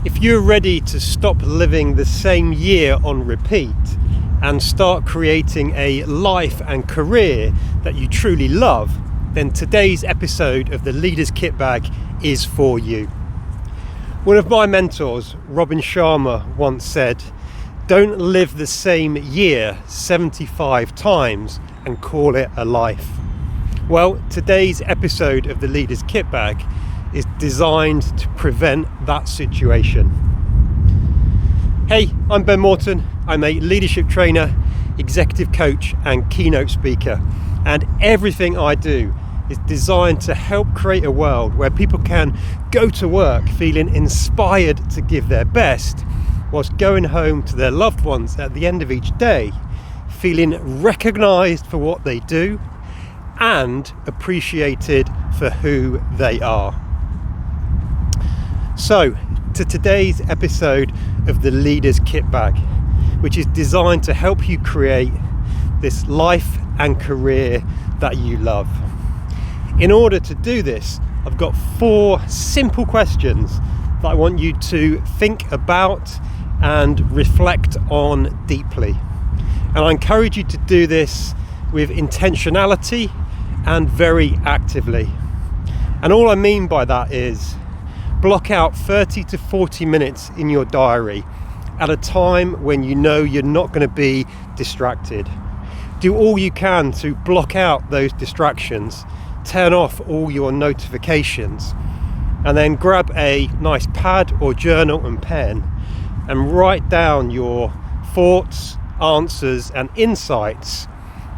If you're ready to stop living the same year on repeat and start creating a life and career that you truly love, then today's episode of the Leader's Kitbag is for you. One of my mentors, Robin Sharma, once said, "Don't live the same year 75 times and call it a life." Well, today's episode of the Leader's Kitbag is designed to prevent that situation. Hey, I'm Ben Morton. I'm a leadership trainer, executive coach and keynote speaker, and everything I do is designed to help create a world where people can go to work feeling inspired to give their best, whilst going home to their loved ones at the end of each day feeling recognised for what they do and appreciated for who they are. So, to today's episode of the Leader's Kitbag, which is designed to help you create this life and career that you love. In order to do this, I've got 4 simple questions that I want you to think about and reflect on deeply. And I encourage you to do this with intentionality and very actively. And all I mean by that is block out 30 to 40 minutes in your diary at a time when you know you're not going to be distracted. Do all you can to block out those distractions, turn off all your notifications, and then grab a nice pad or journal and pen and write down your thoughts, answers and insights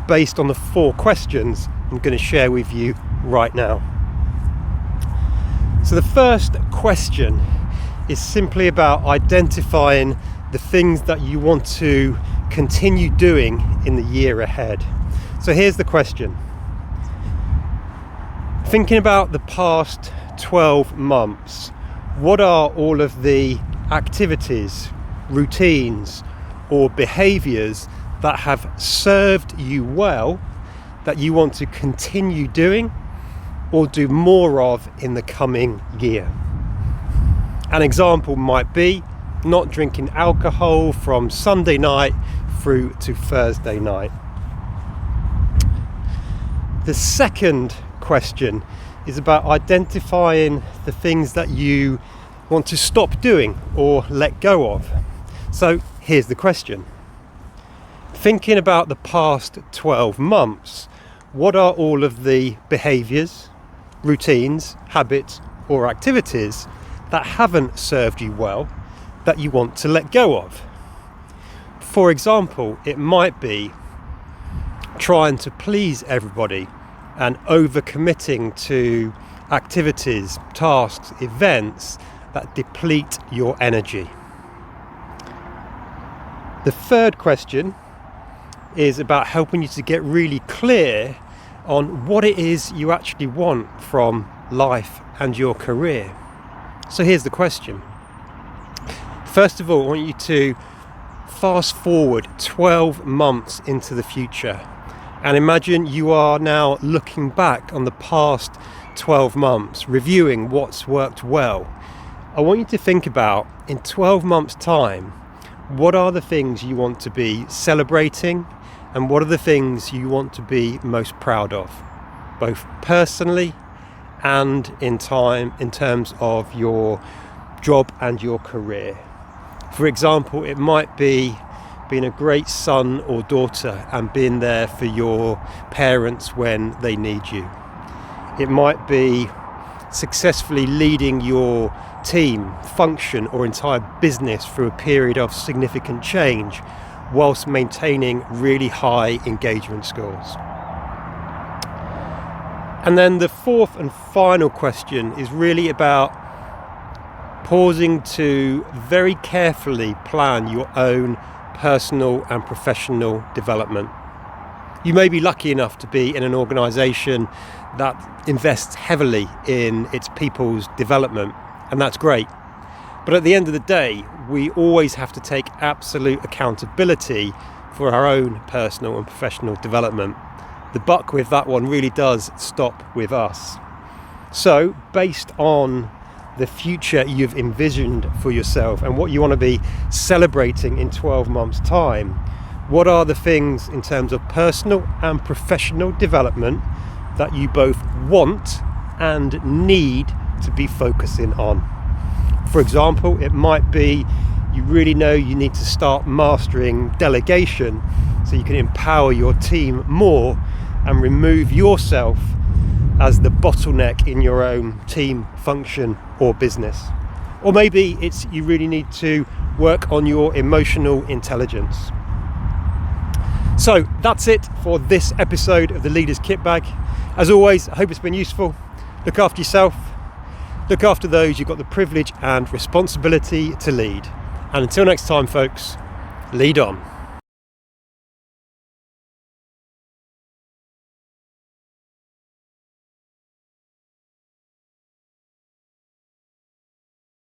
based on the 4 questions I'm going to share with you right now. So the first question is simply about identifying the things that you want to continue doing in the year ahead. So here's the question. Thinking about the past 12 months, what are all of the activities, routines, or behaviours that have served you well that you want to continue doing or do more of in the coming year? An example might be not drinking alcohol from Sunday night through to Thursday night. The second question is about identifying the things that you want to stop doing or let go of. So here's the question. Thinking about the past 12 months, what are all of the behaviours, routines, habits or activities that haven't served you well that you want to let go of? For example, it might be trying to please everybody and overcommitting to activities, tasks, events that deplete your energy. The third question is about helping you to get really clear on what it is you actually want from life and your career. So here's the question. First of all, I want you to fast forward 12 months into the future and imagine you are now looking back on the past 12 months, reviewing what's worked well. I want you to think about, in 12 months' time, what are the things you want to be celebrating and what are the things you want to be most proud of, both personally and in terms of your job and your career. For example, it might be being a great son or daughter and being there for your parents when they need you. It might be successfully leading your team, function or entire business through a period of significant change whilst maintaining really high engagement scores. And then the fourth and final question is really about pausing to very carefully plan your own personal and professional development. You may be lucky enough to be in an organisation that invests heavily in its people's development, and that's great. But at the end of the day, we always have to take absolute accountability for our own personal and professional development. The buck with that one really does stop with us. So, based on the future you've envisioned for yourself and what you want to be celebrating in 12 months' time. What are the things in terms of personal and professional development that you both want and need to be focusing on? For example, it might be you really know you need to start mastering delegation so you can empower your team more and remove yourself as the bottleneck in your own team function or business. Or maybe it's you really need to work on your emotional intelligence. So that's it for this episode of the Leader's Kitbag. As always, I hope it's been useful. Look after yourself. Look after those you've got the privilege and responsibility to lead. And until next time, folks, lead on.